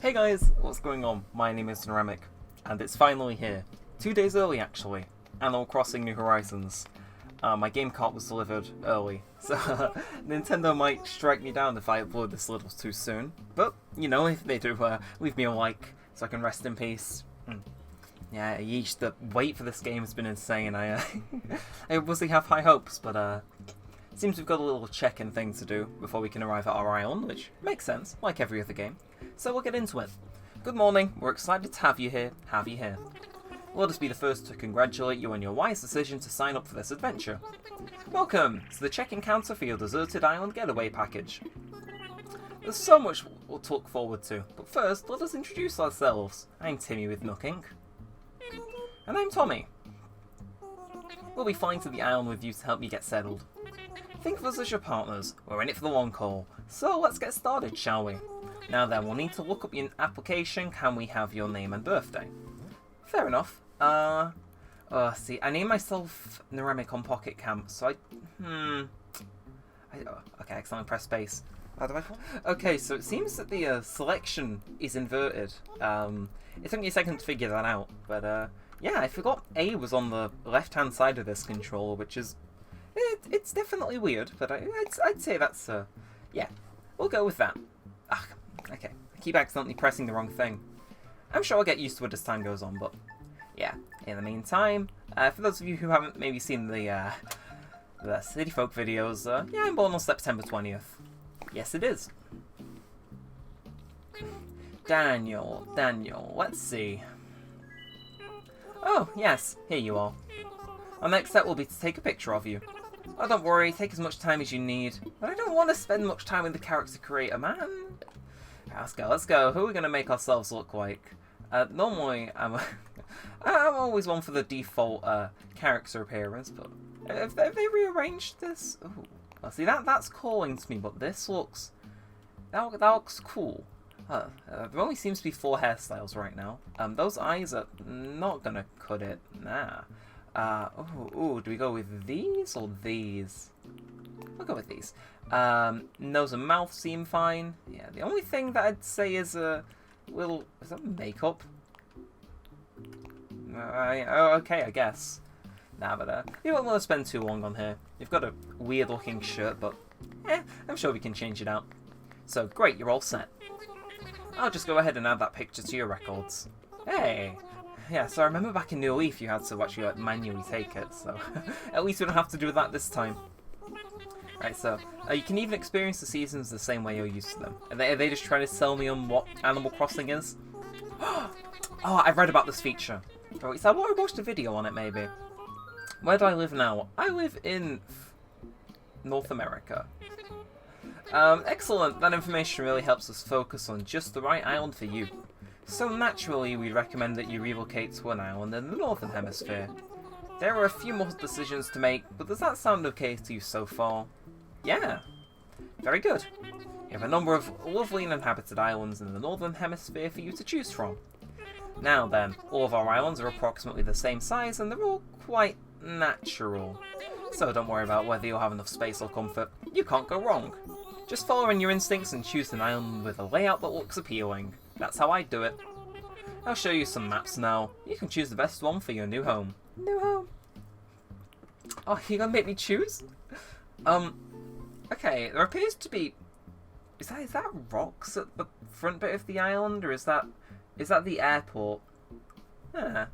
Hey guys, what's going on? My name is Neremik, and it's finally here. 2 days early actually. Animal Crossing New Horizons. My game cart was delivered early, so Nintendo might strike me down if I upload this a little too soon. But, you know, if they do, leave me a like so I can rest in peace. Yeah, yeesh, the wait for this game has been insane. I obviously have high hopes, but it seems we've got a little check-in thing to do before we can arrive at our island, which makes sense, like every other game. So we'll get into it. Good morning, we're excited to have you here. Let us be the first to congratulate you on your wise decision to sign up for this adventure. Welcome to the check-in counter for your deserted island getaway package. There's so much we'll look forward to, but first, let us introduce ourselves. I'm Timmy with Nook Inc. And I'm Tommy. We'll be flying to the island with you to help you get settled. Think of us as your partners. We're in it for the long haul. So let's get started, shall we? Now then, we'll need to look up your application. Can we have your name and birthday? Fair enough. See, I named myself Neremik on Pocket Camp, so okay, excellent, press space. How do I... Okay, so it seems that the selection is inverted. It took me a second to figure that out, but yeah, I forgot A was on the left-hand side of this controller, which is... It's definitely weird, but I'd say that's, yeah, we'll go with that. Okay, I keep accidentally pressing the wrong thing. I'm sure I'll get used to it as time goes on, but yeah. In the meantime, for those of you who haven't maybe seen the City Folk videos, yeah, I'm born on September 20th. Yes, it is. Daniel, let's see. Oh, yes, here you are. Our next step will be to take a picture of you. Oh, don't worry, take as much time as you need. But I don't want to spend much time with the character creator, man. Let's go. Who are we going to make ourselves look like? Normally, I'm always one for the default character appearance, but have they rearranged this? Ooh. Well, see, that's calling to me, but this looks... That looks cool. There only seems to be 4 hairstyles right now. Those eyes are not going to cut it. Nah. Do we go with these or these? We'll go with these. Nose and mouth seem fine. Yeah, the only thing that I'd say is a little... Is that makeup? Okay, I guess. Nah, but you won't want to spend too long on here. You've got a weird-looking shirt, but I'm sure we can change it out. So, great, you're all set. I'll just go ahead and add that picture to your records. Hey! Yeah, so I remember back in New Leaf you had to actually manually take it, so at least we don't have to do that this time. Right, so you can even experience the seasons the same way you're used to them. Are they just trying to sell me on what Animal Crossing is? Oh, I've read about this feature. Oh, so I watched a video on it, maybe. Where do I live now? I live in North America. Excellent. That information really helps us focus on just the right island for you. So naturally, we recommend that you relocate to an island in the Northern Hemisphere. There are a few more decisions to make, but does that sound okay to you so far? Yeah. Very good. You have a number of lovely and inhabited islands in the Northern Hemisphere for you to choose from. Now then, all of our islands are approximately the same size and they're all quite natural. So don't worry about whether you'll have enough space or comfort. You can't go wrong. Just follow in your instincts and choose an island with a layout that looks appealing. That's how I do it. I'll show you some maps now. You can choose the best one for your new home. New home. Oh, you're gonna make me choose? Okay, there appears to be... Is that rocks at the front bit of the island, or is that the airport? I'm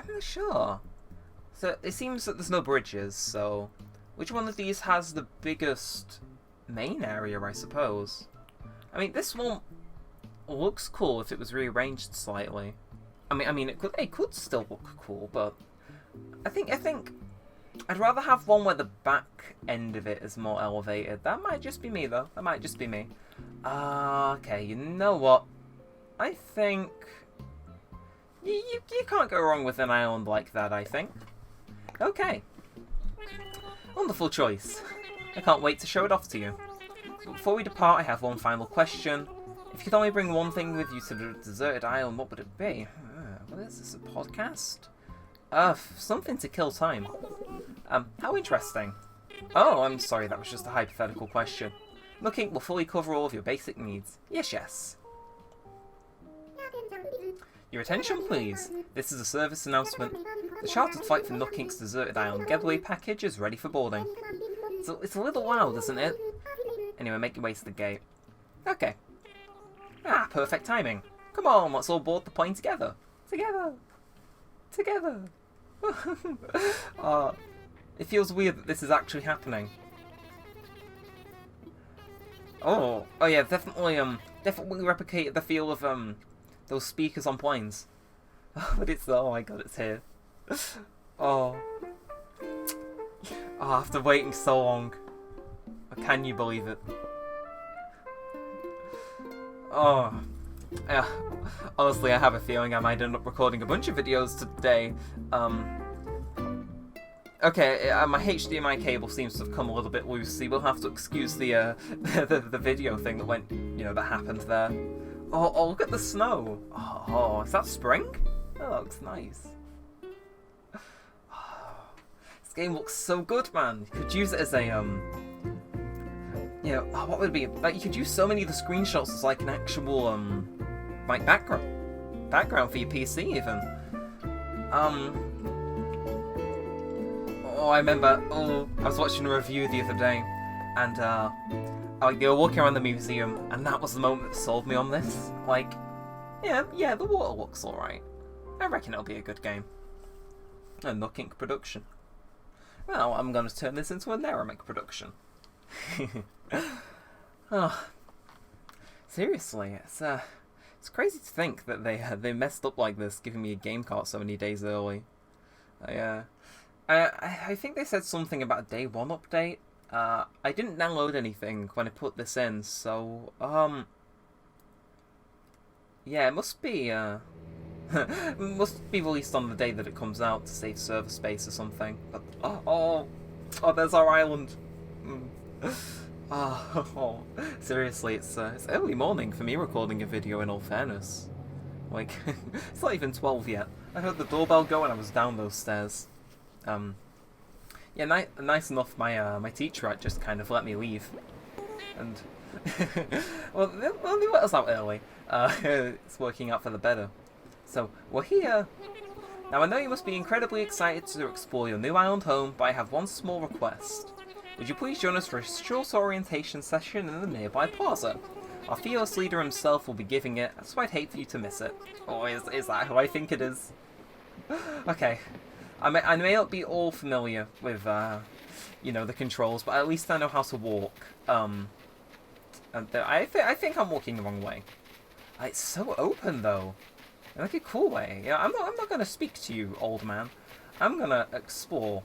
not sure. So, it seems that there's no bridges, so... Which one of these has the biggest main area, I suppose? I mean, this one looks cool if it was rearranged slightly. I mean, it could still look cool, but I think I'd rather have one where the back end of it is more elevated. That might just be me, though. That might just be me. Okay, you know what? I think you can't go wrong with an island like that, I think. Okay. Wonderful choice. I can't wait to show it off to you. But before we depart, I have one final question. If you could only bring one thing with you to the deserted island, what would it be? What is this, a podcast? Something to kill time. How interesting. Oh, I'm sorry, that was just a hypothetical question. Looking will fully cover all of your basic needs. Yes. Your attention, please. This is a service announcement. The chartered flight for Nookink's deserted island getaway package is ready for boarding. It's a little loud, isn't it? Anyway, make your way to the gate. Okay. Ah, perfect timing. Come on, let's all board the plane together. Together. Together. It feels weird that this is actually happening. Oh yeah, definitely replicate the feel of those speakers on planes. But it's, oh my god, it's here. Oh, after waiting so long, can you believe it? Oh, yeah. Honestly, I have a feeling I might end up recording a bunch of videos today. Okay, my HDMI cable seems to have come a little bit loose, so we'll have to excuse the the video thing that went, that happened there. Oh, look at the snow. Oh, is that spring? That looks nice. This game looks so good, man. You could use it as a what would it be? Like, you could use so many of the screenshots as like an actual like background for your PC even. I remember. I was watching a review the other day, and they were walking around the museum, and that was the moment that sold me on this. Like, yeah, the water looks alright. I reckon it'll be a good game. A Nookink production. Well, I'm going to turn this into a Neremik production. Seriously, it's crazy to think that they messed up like this, giving me a game cart so many days early. I think they said something about a day 1 update. I didn't download anything when I put this in, so yeah, it must be must be released on the day that it comes out to save server space or something. But oh, there's our island. Seriously, it's early morning for me recording a video. In all fairness, like it's not even 12 yet. I heard the doorbell go and I was down those stairs. Yeah, nice enough. My teacher just kind of let me leave, and well, they let us out early. It's working out for the better. So we're here. Now I know you must be incredibly excited to explore your new island home, but I have one small request. Would you please join us for a short orientation session in the nearby plaza? Our fearless leader himself will be giving it, so I'd hate for you to miss it. Oh, is that who I think it is? Okay. I may not be all familiar with, the controls, but at least I know how to walk. And I think I'm walking the wrong way. It's so open, though. In like a cool way. Yeah, I'm not going to speak to you, old man. I'm going to explore.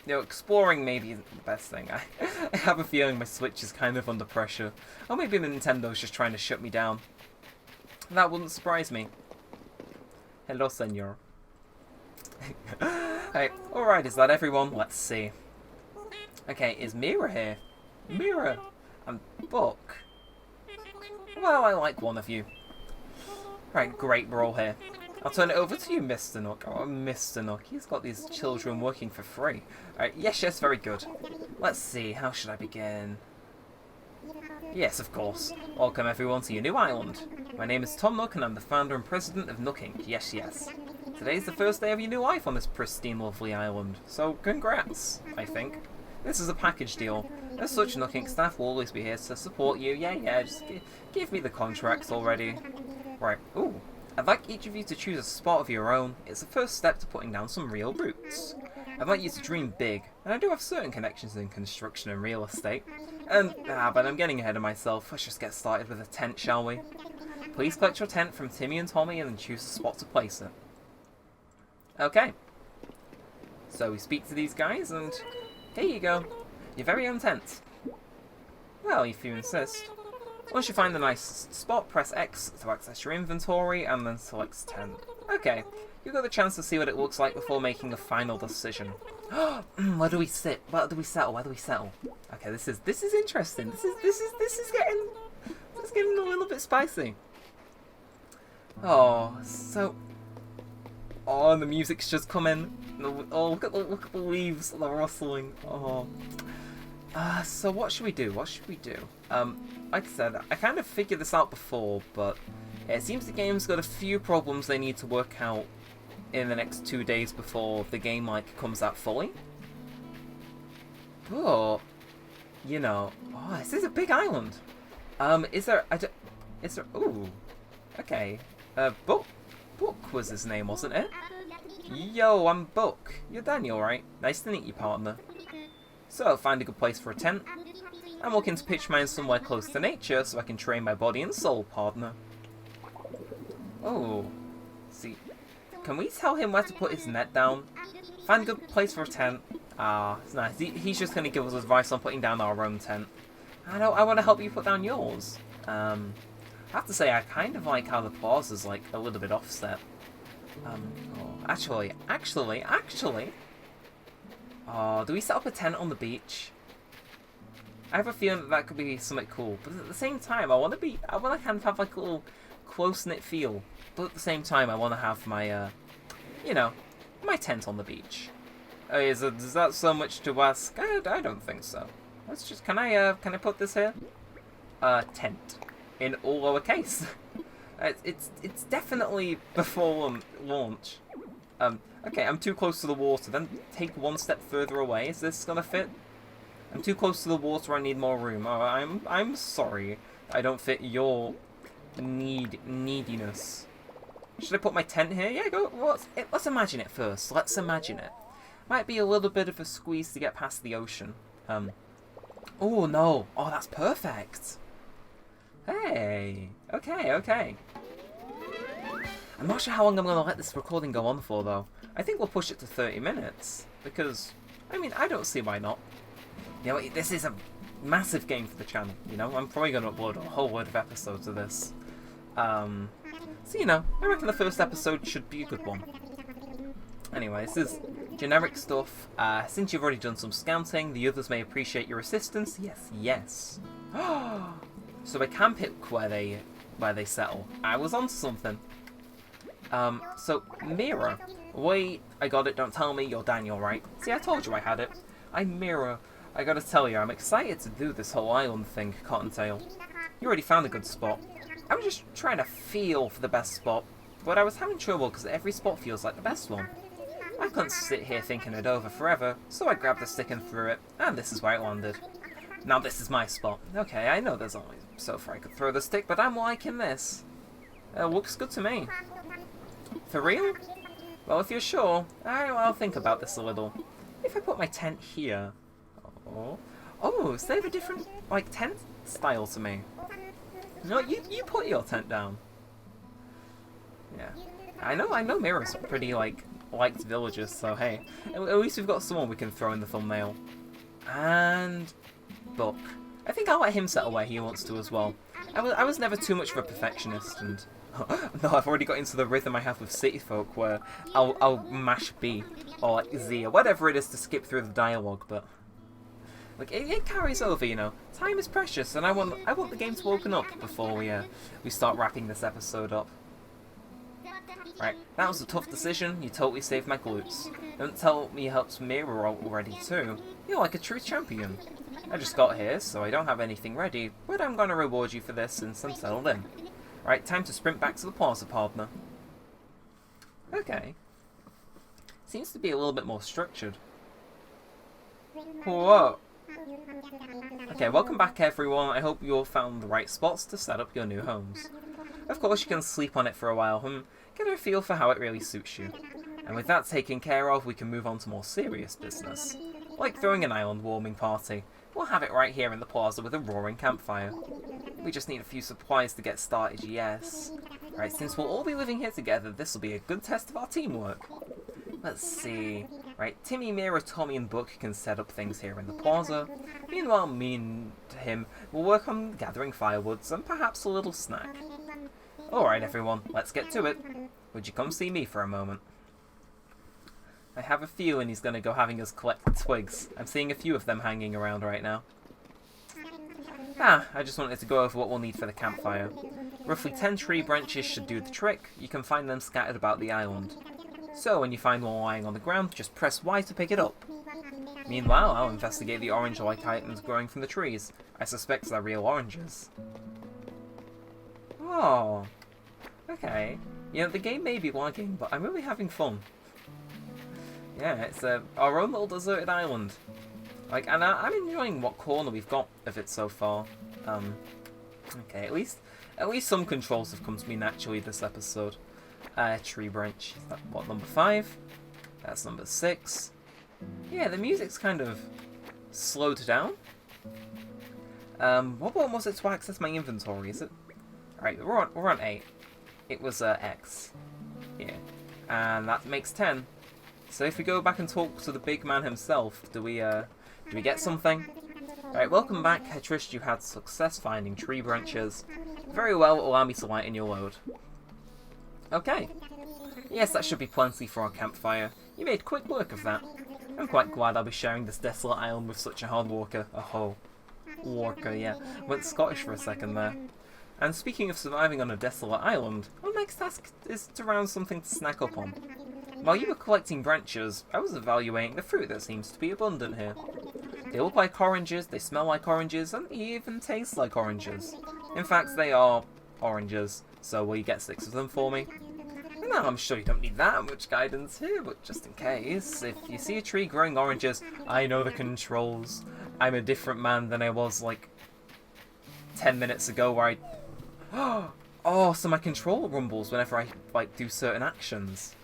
Exploring maybe isn't the best thing. I have a feeling my Switch is kind of under pressure. Or maybe Nintendo's just trying to shut me down. That wouldn't surprise me. Hello, senor. Hey, alright, is that everyone? Let's see. Okay, is Mira here? Mira! And Book. Well, I like one of you. Right, great, we're all here. I'll turn it over to you, Mr. Nook. Oh, Mr. Nook, he's got these children working for free. Alright, yes, very good. Let's see, how should I begin? Yes, of course. Welcome everyone to your new island. My name is Tom Nook and I'm the founder and president of Nookink. Yes. Today's the first day of your new life on this pristine, lovely island. So, congrats, I think. This is a package deal. As such, Nookink staff will always be here to support you. Yeah, just give me the contracts already. Right, ooh. I'd like each of you to choose a spot of your own. It's the first step to putting down some real roots. I'd like you to dream big, and I do have certain connections in construction and real estate. But I'm getting ahead of myself. Let's just get started with a tent, shall we? Please collect your tent from Timmy and Tommy and then choose a spot to place it. Okay. So we speak to these guys and here you go. Your very own tent. Well, if you insist. Once you find a nice spot, press X to access your inventory and then select tent. Okay. You've got the chance to see what it looks like before making a final decision. Where do we sit? Where do we settle? Okay, this is interesting. This is getting a little bit spicy. Oh, and the music's just come in. Oh, look at the leaves, the rustling. Oh, So what should we do? What should we do? Like I said, I kind of figured this out before, but it seems the game's got a few problems they need to work out in the next 2 days before the game, like, comes out fully. But, you know, oh, this is a big island. Is there, ooh, okay. Book was his name, wasn't it? Yo, I'm Book. You're Daniel, right? Nice to meet you, partner. So, find a good place for a tent. I'm looking to pitch mine somewhere close to nature so I can train my body and soul, partner. Oh, see, can we tell him where to put his net down? Find a good place for a tent. Ah, it's nice. He's just going to give us advice on putting down our own tent. I want to help you put down yours. I have to say, I kind of like how the plaza's like a little bit offset. Oh, actually. Oh, do we set up a tent on the beach? I have a feeling that could be something cool, but at the same time, I want to kind of have like a little close-knit feel. But at the same time, I want to have my, you know, my tent on the beach. Is that so much to ask? I don't think so. Let's just, can I put this here? Tent. In all lowercase. It's definitely before launch. Okay, I'm too close to the water. Then take one step further away. Is this gonna fit? I'm too close to the water. I need more room. Oh, I'm sorry. I don't fit your neediness. Should I put my tent here? Yeah, go. Let's imagine it first. Let's imagine it. Might be a little bit of a squeeze to get past the ocean. Oh no. Oh, that's perfect. Hey. Okay. I'm not sure how long I'm going to let this recording go on for, though. I think we'll push it to 30 minutes. Because, I mean, I don't see why not. You know, this is a massive game for the channel, you know? I'm probably going to upload a whole load of episodes of this. So, you know, I reckon the first episode should be a good one. Anyway, this is generic stuff. Since you've already done some scouting, the others may appreciate your assistance. Yes. So I can pick where they settle. I was onto something. So, Mira. Wait, I got it, don't tell me, you're Daniel, right? See, I told you I had it. I'm Mira. I gotta tell you, I'm excited to do this whole island thing, Cottontail. You already found a good spot. I was just trying to feel for the best spot, but I was having trouble because every spot feels like the best one. I couldn't sit here thinking it over forever, so I grabbed a stick and threw it, and this is where it landed. Now this is my spot. Okay, I know there's only so far I could throw the stick, but I'm liking this. Looks good to me. For real? Well, if you're sure, I'll think about this a little. If I put my tent here... Oh, so they have a different, like, tent style to me. No, you put your tent down. Yeah. I know Mira's pretty, like, liked villagers, so hey. At least we've got someone we can throw in the thumbnail. And... Book. I think I'll let him settle where he wants to as well. I was never too much of a perfectionist, and... No, I've already got into the rhythm I have with city folk, where I'll mash B, or like Z, or whatever it is to skip through the dialogue, but... Like, it carries over, you know. Time is precious, and I want the game to open up before we start wrapping this episode up. Right, that was a tough decision. You totally saved my glutes. Don't tell me you helped Mira already too. You're like a true champion. I just got here, so I don't have anything ready, but I'm gonna reward you for this since I'm settled in. Right, time to sprint back to the plaza, partner. Okay. Seems to be a little bit more structured. Whoa. Okay, welcome back everyone. I hope you all found the right spots to set up your new homes. Of course you can sleep on it for a while and get a feel for how it really suits you. And with that taken care of, we can move on to more serious business. Like throwing an island warming party. We'll have it right here in the plaza with a roaring campfire. We just need a few supplies to get started, yes. Right, since we'll all be living here together, this will be a good test of our teamwork. Let's see. Right, Timmy, Mira, Tommy and Book can set up things here in the plaza. Meanwhile, me and him will work on gathering firewoods and perhaps a little snack. Alright everyone, let's get to it. Would you come see me for a moment? I have a feeling he's going to go having us collect twigs. I'm seeing a few of them hanging around right now. I just wanted to go over what we'll need for the campfire. Roughly 10 tree branches should do the trick. You can find them scattered about the island. So when you find one lying on the ground, just press Y to pick it up. Meanwhile, I'll investigate the orange-like items growing from the trees. I suspect they're real oranges. Oh, okay. You know, the game may be lagging, but I'm really having fun. Yeah, it's our own little deserted island. Like, and I'm enjoying what corner we've got of it so far. Okay, at least some controls have come to me naturally this episode. Tree branch. Is that, what, number 5? That's number 6. Yeah, the music's kind of slowed down. What button was it to access my inventory? Is it? Right, we're on 8. It was X. Yeah, and that makes 10. So if we go back and talk to the big man himself, do we get something? Alright, welcome back. I trust you had success finding tree branches. Very well, allow me to lighten your load. Okay. Yes, that should be plenty for our campfire. You made quick work of that. I'm quite glad I'll be sharing this desolate island with such a hard worker. Worker, yeah. Went Scottish for a second there. And speaking of surviving on a desolate island, our next task is to round something to snack up on. While you were collecting branches, I was evaluating the fruit that seems to be abundant here. They look like oranges, they smell like oranges, and they even taste like oranges. In fact, they are oranges, so will you get 6 of them for me? No, I'm sure you don't need that much guidance here, but just in case, if you see a tree growing oranges, I know the controls. I'm a different man than I was, like, 10 minutes ago where Oh, so my control rumbles whenever I, like, do certain actions.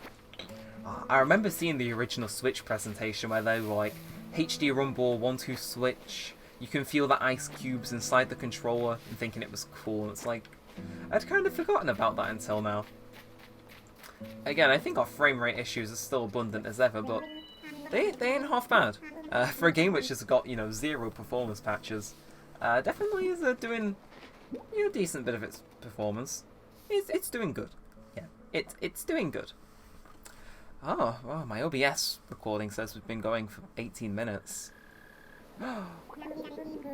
I remember seeing the original Switch presentation where they were like, HD rumble, 1-2 switch, you can feel the ice cubes inside the controller, and thinking it was cool, and it's like, I'd kind of forgotten about that until now. Again, I think our frame rate issues are still abundant as ever, but they ain't half bad. For a game which has got, 0 performance patches, definitely is doing, a decent bit of its performance. It's doing good. Yeah, it's doing good. Oh, my OBS recording says we've been going for 18 minutes.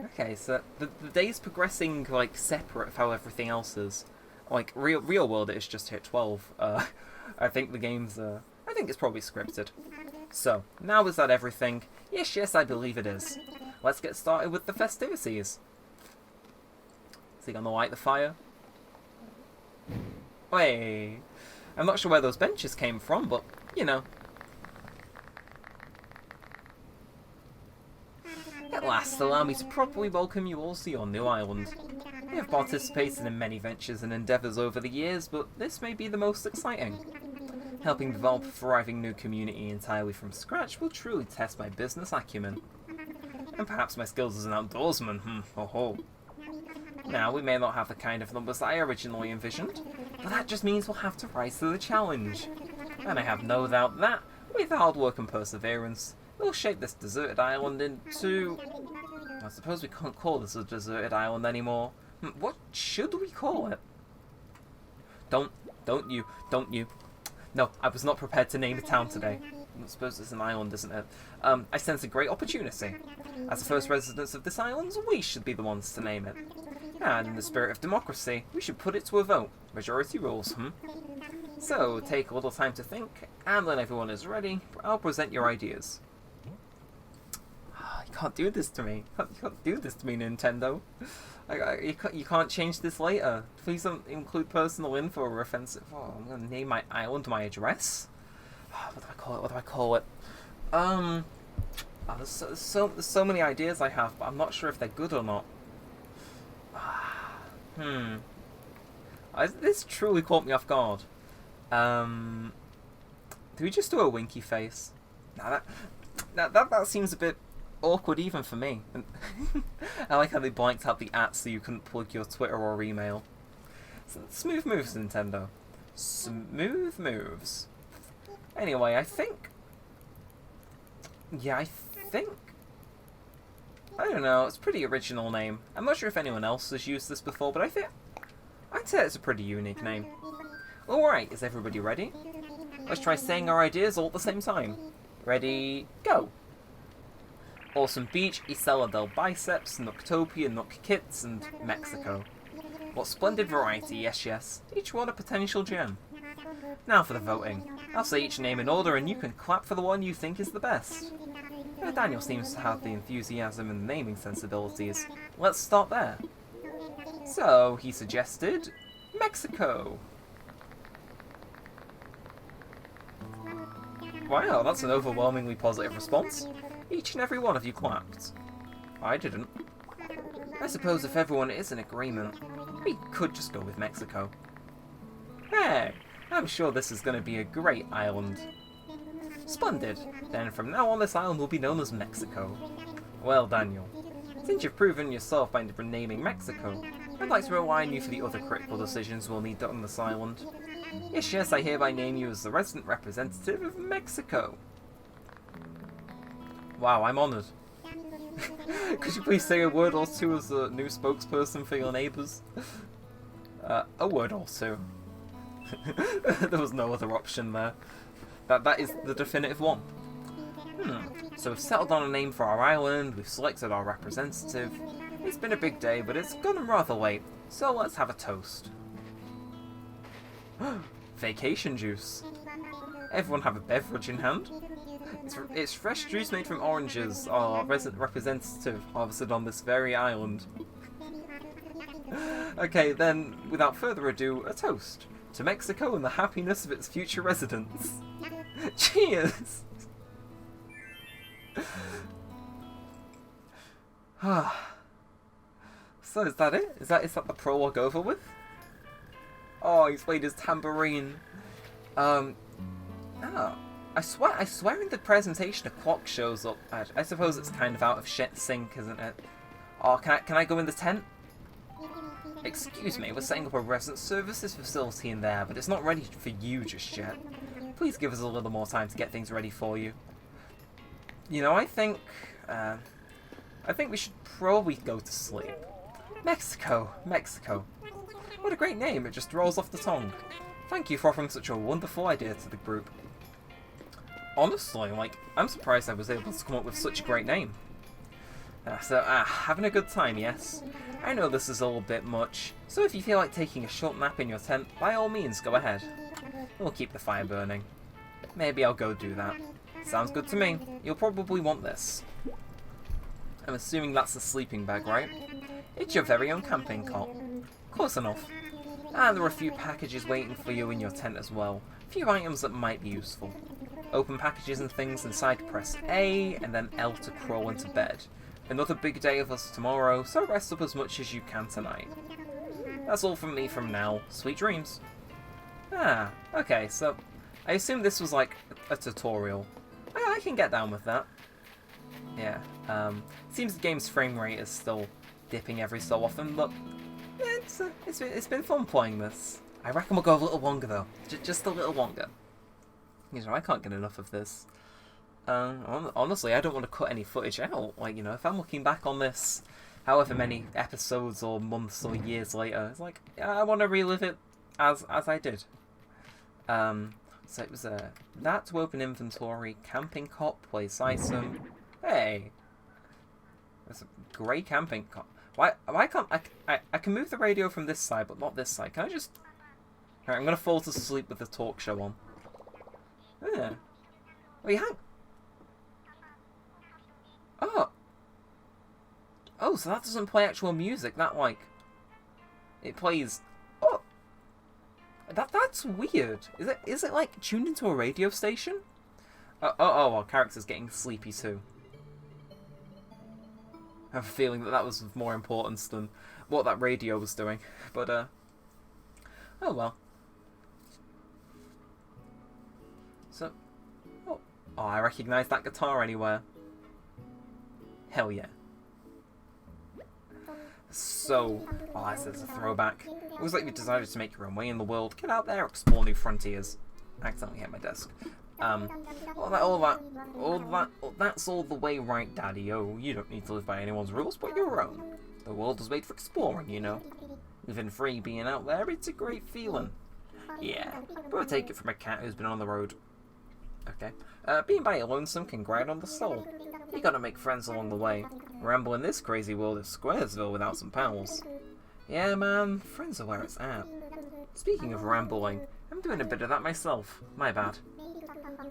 Okay, so the day's progressing, like, separate of how everything else is. Like, real world it is just hit 12. I think the game's, I think it's probably scripted. So, now is that everything? Yes, I believe it is. Let's get started with the festivities. Is he gonna light the fire? Hey, I'm not sure where those benches came from, but, At last, allow me to properly welcome you all to your new island. I have participated in many ventures and endeavours over the years, but this may be the most exciting. Helping develop a thriving new community entirely from scratch will truly test my business acumen. And perhaps my skills as an outdoorsman, Now, we may not have the kind of numbers that I originally envisioned, but that just means we'll have to rise to the challenge. And I have no doubt that, with hard work and perseverance, we'll shape this deserted island into... I suppose we can't call this a deserted island anymore. What should we call it? Don't you. No, I was not prepared to name a town today. I suppose it's an island, isn't it? I sense a great opportunity. As the first residents of this island, we should be the ones to name it. And in the spirit of democracy, we should put it to a vote. Majority rules, So, take a little time to think, and when everyone is ready, I'll present your ideas. You can't do this to me. You can't do this to me, Nintendo. You can't change this later. Please don't include personal info or offensive. Oh, I'm gonna name my island my address. What do I call it? There's so many ideas I have, but I'm not sure if they're good or not. This truly caught me off guard. Do we just do a winky face? That seems a bit awkward even for me. I like how they blanked out the @ so you couldn't plug your Twitter or email. Smooth moves, Nintendo. Smooth moves. Anyway, I think... I don't know, it's a pretty original name. I'm not sure if anyone else has used this before, but I'd say it's a pretty unique name. Alright, is everybody ready? Let's try saying our ideas all at the same time. Ready, go! Awesome Beach, Isla del Biceps, Nooktopia, Nook Kits, and Mexico. What splendid variety, yes. Each one a potential gem. Now for the voting. I'll say each name in order and you can clap for the one you think is the best. Daniel seems to have the enthusiasm and naming sensibilities. Let's start there. So, he suggested Mexico. Wow, that's an overwhelmingly positive response. Each and every one of you clapped. I didn't. I suppose if everyone is in agreement, we could just go with Mexico. Hey, I'm sure this is going to be a great island. Splendid. Then from now on this island will be known as Mexico. Well, Daniel, since you've proven yourself by renaming Mexico, I'd like to rely on you for the other critical decisions we'll need on this island. Yes, I hereby name you as the resident representative of Mexico. Wow, I'm honoured. Could you please say a word or two as the new spokesperson for your neighbours? A word or two. There was no other option there. That is the definitive one. So we've settled on a name for our island, we've selected our representative. It's been a big day, but it's gone rather late, so let's have a toast. Vacation juice. Everyone have a beverage in hand. It's fresh juice made from oranges, our resident representative harvested on this very island. Okay, then, without further ado, a toast to Mexico and the happiness of its future residents. Cheers! So is that it? Is that the prologue over with? Oh, he's played his tambourine. I swear in the presentation a clock shows up. I suppose it's kind of out of sync, isn't it? Oh, can I go in the tent? Excuse me, we're setting up a resident services facility in there, but it's not ready for you just yet. Please give us a little more time to get things ready for you. You know, I think we should probably go to sleep. Mexico. What a great name, it just rolls off the tongue. Thank you for offering such a wonderful idea to the group. Honestly, I'm surprised I was able to come up with such a great name. Having a good time, yes? I know this is a little bit much, so if you feel like taking a short nap in your tent, by all means, go ahead. We'll keep the fire burning. Maybe I'll go do that. Sounds good to me. You'll probably want this. I'm assuming that's a sleeping bag, right? It's your very own camping cot. Close enough. And there are a few packages waiting for you in your tent as well. A few items that might be useful. Open packages and things inside, press A, and then L to crawl into bed. Another big day of us tomorrow, so rest up as much as you can tonight. That's all from me from now. Sweet dreams. Okay, so I assume this was like a tutorial. I can get down with that. Yeah, seems the game's frame rate is still dipping every so often, but it's been fun playing this. I reckon we'll go a little longer though, just a little longer. You know, I can't get enough of this. Honestly, I don't want to cut any footage out. Like, you know, if I'm looking back on this, however many episodes or months or years later, it's like, I want to relive it as I did. So it was that to open inventory, camping cot, place item. Hey, there's a grey camping cot. Why can't I can move the radio from this side, but not this side? Can I just? Alright, I'm gonna fall to sleep with the talk show on. Yeah. Wait, hang. Oh, so that doesn't play actual music. That it plays. Oh, that's weird. Is it like tuned into a radio station? Our character's getting sleepy too. I have a feeling that was of more importance than what that radio was doing. But oh well. So, I recognise that guitar anywhere. Hell yeah. So, this is a throwback. It was like you decided to make your own way in the world. Get out there, explore new frontiers. I accidentally hit my desk. That's all the way right, Daddy-o. You don't need to live by anyone's rules but your own. The world was made for exploring, you know. Living free, being out there, it's a great feeling. Yeah, but I'll take it from a cat who's been on the road. Okay. Being by your lonesome can grind on the soul. You gotta make friends along the way. Ramble in this crazy world of Squaresville without some pals. Yeah, man, friends are where it's at. Speaking of rambling, I'm doing a bit of that myself. My bad.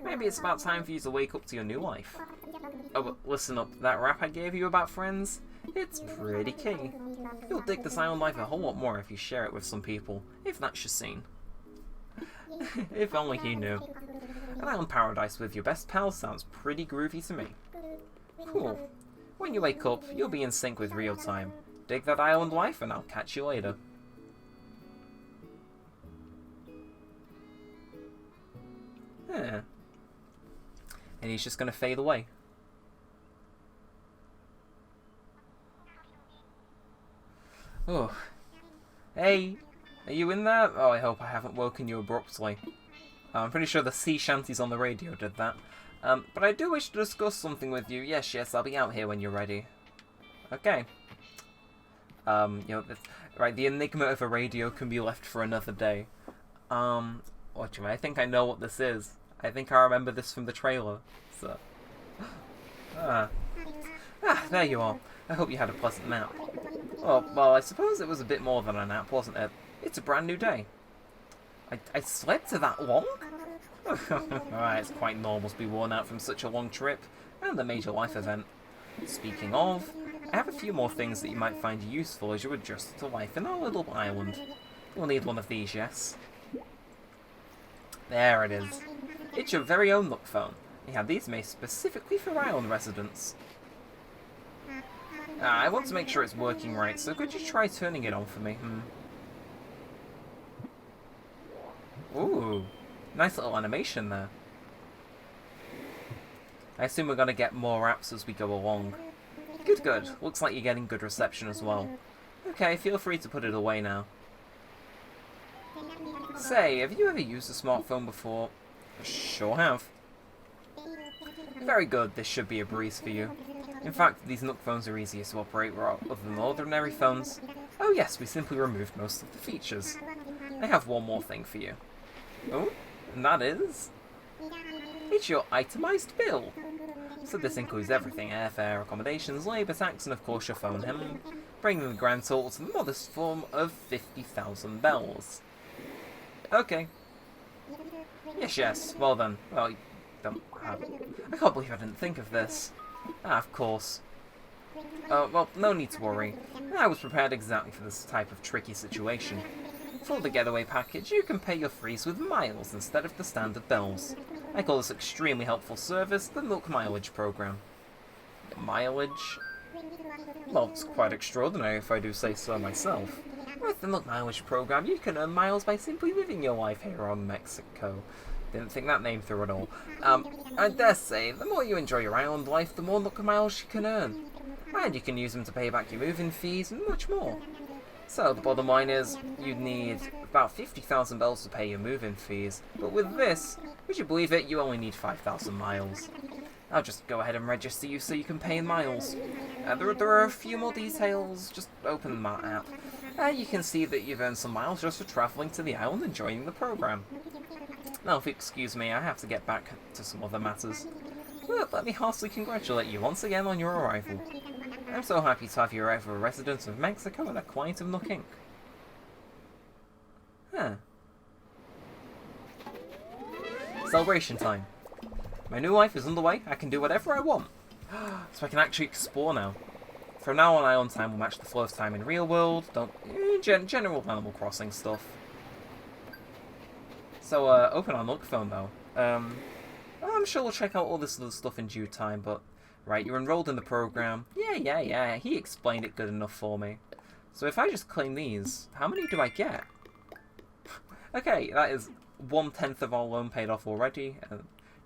Maybe it's about time for you to wake up to your new life. Oh, but listen up. That rap I gave you about friends? It's pretty key. You'll dig this island life a whole lot more if you share it with some people, if that's your scene. If only he knew. An island paradise with your best pals sounds pretty groovy to me. Cool. When you wake up, you'll be in sync with real time. Dig that island life and I'll catch you later. Yeah. And he's just gonna fade away. Oh. Hey, are you in there? Oh, I hope I haven't woken you abruptly. I'm pretty sure the sea shanties on the radio did that. But I do wish to discuss something with you. Yes, I'll be out here when you're ready. Okay. Right, the enigma of a radio can be left for another day. What do you mean? I think I know what this is. I think I remember this from the trailer. So. There you are. I hope you had a pleasant nap. Well, I suppose it was a bit more than a nap, wasn't it? It's a brand new day. I slept for that long? It's quite normal to be worn out from such a long trip, and a major life event. Speaking of, I have a few more things that you might find useful as you adjust to life in our little island. You'll need one of these, yes? There it is. It's your very own look phone. We had these made specifically for island residents. I want to make sure it's working right, so could you try turning it on for me? Ooh, nice little animation there. I assume we're going to get more apps as we go along. Good. Looks like you're getting good reception as well. Okay, feel free to put it away now. Say, have you ever used a smartphone before? Sure have. Very good, this should be a breeze for you. In fact, these Nook phones are easier to operate rather than ordinary phones. Oh yes, we simply removed most of the features. I have one more thing for you. Oh, and that is... It's your itemized bill. So this includes everything: airfare, accommodations, labour tax, and of course your phone, bringing the grand total to the modest form of 50,000 bells. Okay. Yes, well then. Well, you don't have it. I can't believe I didn't think of this. Of course. Well, no need to worry. I was prepared exactly for this type of tricky situation. For the getaway package, you can pay your fees with miles instead of the standard bells. I call this extremely helpful service the Milk Mileage Program. Mileage? Well, it's quite extraordinary if I do say so myself. With the Milk Mileage Program, you can earn miles by simply living your life here on Mexico. Didn't think that name through at all. I dare say, the more you enjoy your island life, the more Nook miles you can earn. And you can use them to pay back your moving fees and much more. So the bottom line is, you'd need about 50,000 bells to pay your moving fees, but with this, would you believe it, you only need 5,000 miles. I'll just go ahead and register you so you can pay in miles. There are a few more details, just open the app. You can see that you've earned some miles just for travelling to the island and joining the program. Now, if you excuse me, I have to get back to some other matters. But let me heartily congratulate you once again on your arrival. I'm so happy to have you arrive as a resident of Mexico and a client of Nook Inc. Celebration time. My new life is underway. I can do whatever I want. So I can actually explore now. From now on, island time will match the flow of time in real world. General Animal Crossing stuff. So, open our Nook phone though. I'm sure we'll check out all this other stuff in due time, but... Right, you're enrolled in the program. Yeah, he explained it good enough for me. So if I just claim these, how many do I get? Okay, that is 1/10 of our loan paid off already.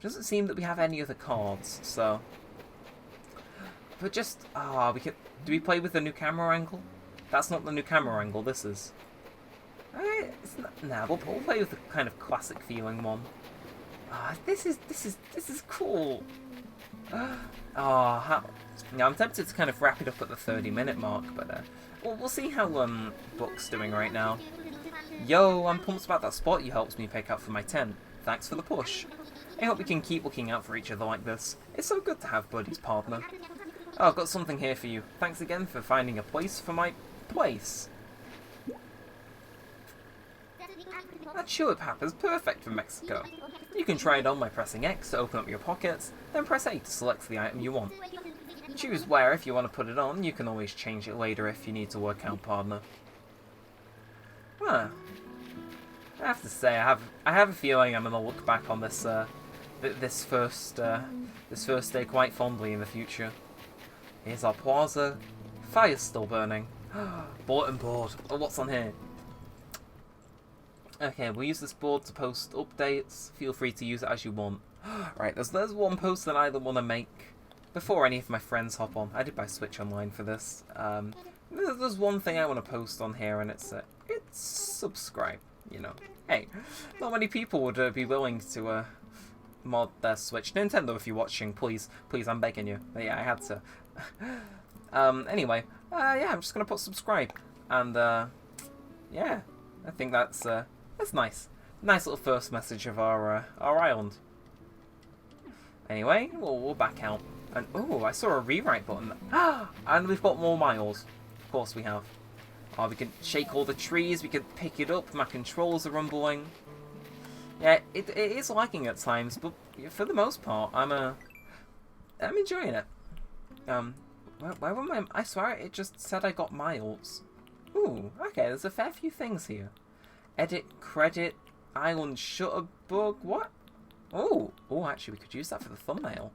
Doesn't seem that we have any other cards, so... But just... do we play with the new camera angle? That's not the new camera angle, this is. We'll play with the kind of classic feeling one. This is cool. I'm tempted to kind of wrap it up at the 30-minute mark, but we'll see how Book's doing right now. Yo, I'm pumped about that spot you helped me pick up for my tent. Thanks for the push. I hope we can keep looking out for each other like this. It's so good to have Buddy's partner. I've got something here for you. Thanks again for finding a place for my place. That tulip hat is perfect for Mexico. You can try it on by pressing X to open up your pockets, then press A to select the item you want. Choose where if you want to put it on, you can always change it later if you need to work out partner. Huh. I have to say, I have a feeling I'm gonna look back on this this first day quite fondly in the future. Here's our plaza. Fire's still burning. Bulletin board. Oh, what's on here? Okay, we'll use this board to post updates. Feel free to use it as you want. Right, there's one post that I want to make before any of my friends hop on. I did buy Switch Online for this. There's one thing I want to post on here, and it's subscribe. You know, hey, not many people would be willing to mod their Switch. Nintendo, if you're watching, please, I'm begging you. But yeah, I had to. Anyway, yeah, I'm just gonna put subscribe, and yeah, I think that's nice. Nice little first message of our island. Anyway, we'll back out. And oh, I saw a rewrite button. And we've got more miles. Of course we have. Oh, we can shake all the trees. We can pick it up. My controls are rumbling. Yeah, it is lagging at times, but for the most part, I'm enjoying it. Where were my? I swear it just said I got miles. Ooh, okay. There's a fair few things here. Edit, credit, island shutterbug. What? Oh, actually, we could use that for the thumbnail.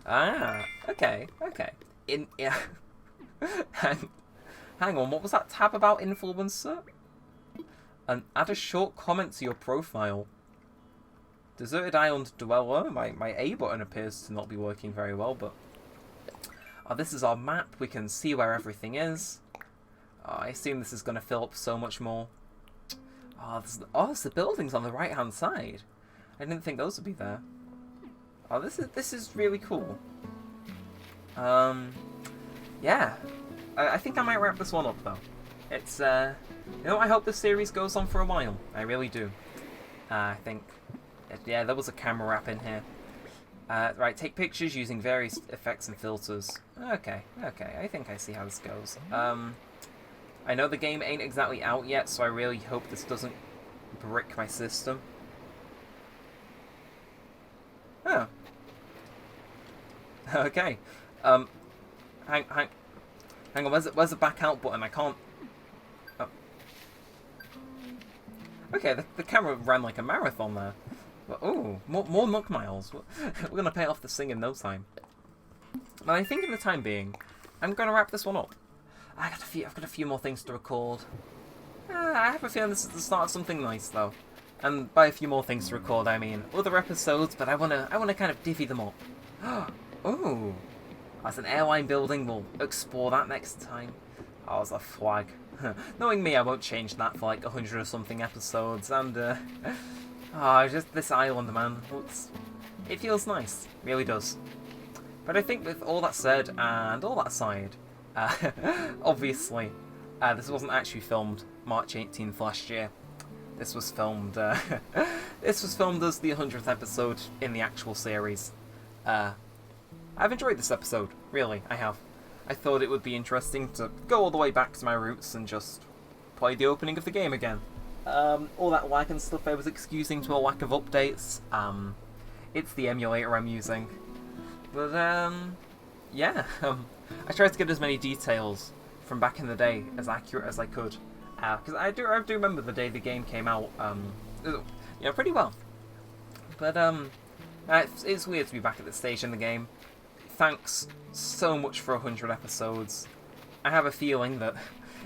Ah, okay. Yeah. Hang on, what was that tab about influencer? And add a short comment to your profile. Deserted Island Dweller. My A button appears to not be working very well, but... Oh, this is our map. We can see where everything is. Oh, I assume this is going to fill up so much more. Oh, there's the buildings on the right-hand side. I didn't think those would be there. Oh, this is really cool. Yeah. I think I might wrap this one up, though. It's, you know, I hope this series goes on for a while. I really do. I think... Yeah, there was a camera wrap in here. Right, take pictures using various effects and filters. Okay. I think I see how this goes. I know the game ain't exactly out yet, so I really hope this doesn't brick my system. Oh. Okay. Hang on, where's the back out button? I can't... Oh. Okay, the camera ran like a marathon there. But, oh, more Nook miles. We're gonna pay off this thing in no time. But I think in the time being, I'm gonna wrap this one up. I've got a few more things to record. I have a feeling this is the start of something nice, though. And by a few more things to record, I mean other episodes, but I wanna kind of divvy them up. Oh, that's an airline building. We'll explore that next time. Oh, there's a flag. Knowing me, I won't change that for like 100 or something episodes. And just this island, man. It feels nice, really does. But I think with all that said and all that aside, obviously, this wasn't actually filmed March 18th last year. This was filmed. This was filmed as the 100th episode in the actual series. I've enjoyed this episode, really, I have. I thought it would be interesting to go all the way back to my roots and just play the opening of the game again. All that lag and stuff I was excusing to a lack of updates. It's the emulator I'm using. But, yeah, I tried to get as many details from back in the day as accurate as I could. Because I do remember the day the game came out, pretty well. But, it's weird to be back at this stage in the game. Thanks so much for 100 episodes. I have a feeling that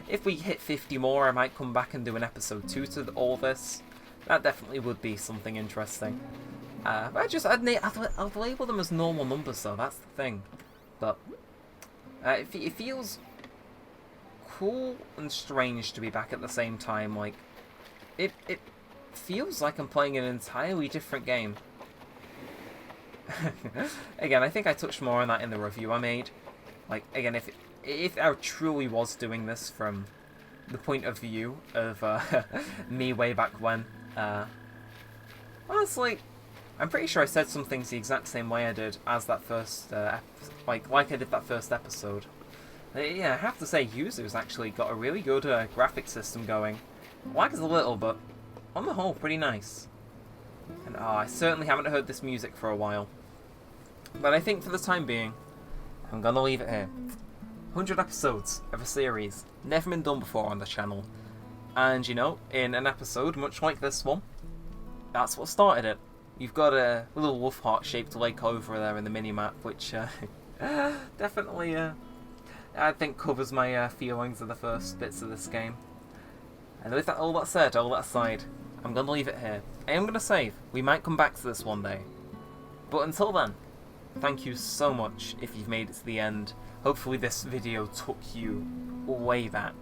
if we hit 50 more, I might come back and do an episode 2 to all this. That definitely would be something interesting. But I'll label them as normal numbers, though. That's the thing. But it feels cool and strange to be back at the same time. Like it feels like I'm playing an entirely different game. Again, I think I touched more on that in the review I made. Like, again, if I truly was doing this from the point of view of me way back when, honestly, I'm pretty sure I said some things the exact same way I did as that first, like I did that first episode. Yeah, I have to say, Users actually got a really good graphic system going. Lag is a little, but on the whole, pretty nice. And I certainly haven't heard this music for a while. But I think for the time being, I'm gonna leave it here. 100 episodes of a series, never been done before on the channel. And you know, in an episode much like this one, that's what started it. You've got a little wolf heart shaped lake over there in the minimap, which definitely, I think covers my feelings of the first bits of this game. And with that, all that said, all that aside, I'm going to leave it here. I am going to save. We might come back to this one day. But until then, thank you so much if you've made it to the end. Hopefully this video took you way back.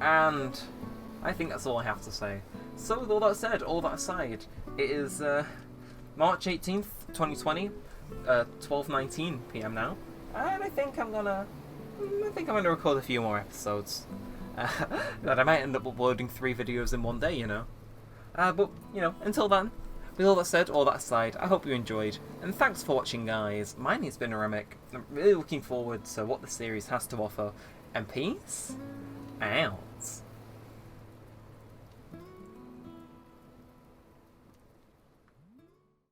And I think that's all I have to say. So with all that said, all that aside, it is March 18th, 2020, 12:19 PM now. And I think I'm gonna record a few more episodes. That I might end up uploading 3 videos in one day, you know. But, you know, until then, with all that said, all that aside, I hope you enjoyed, and thanks for watching, guys. My name's been Neremik. I'm really looking forward to what the series has to offer, and peace out.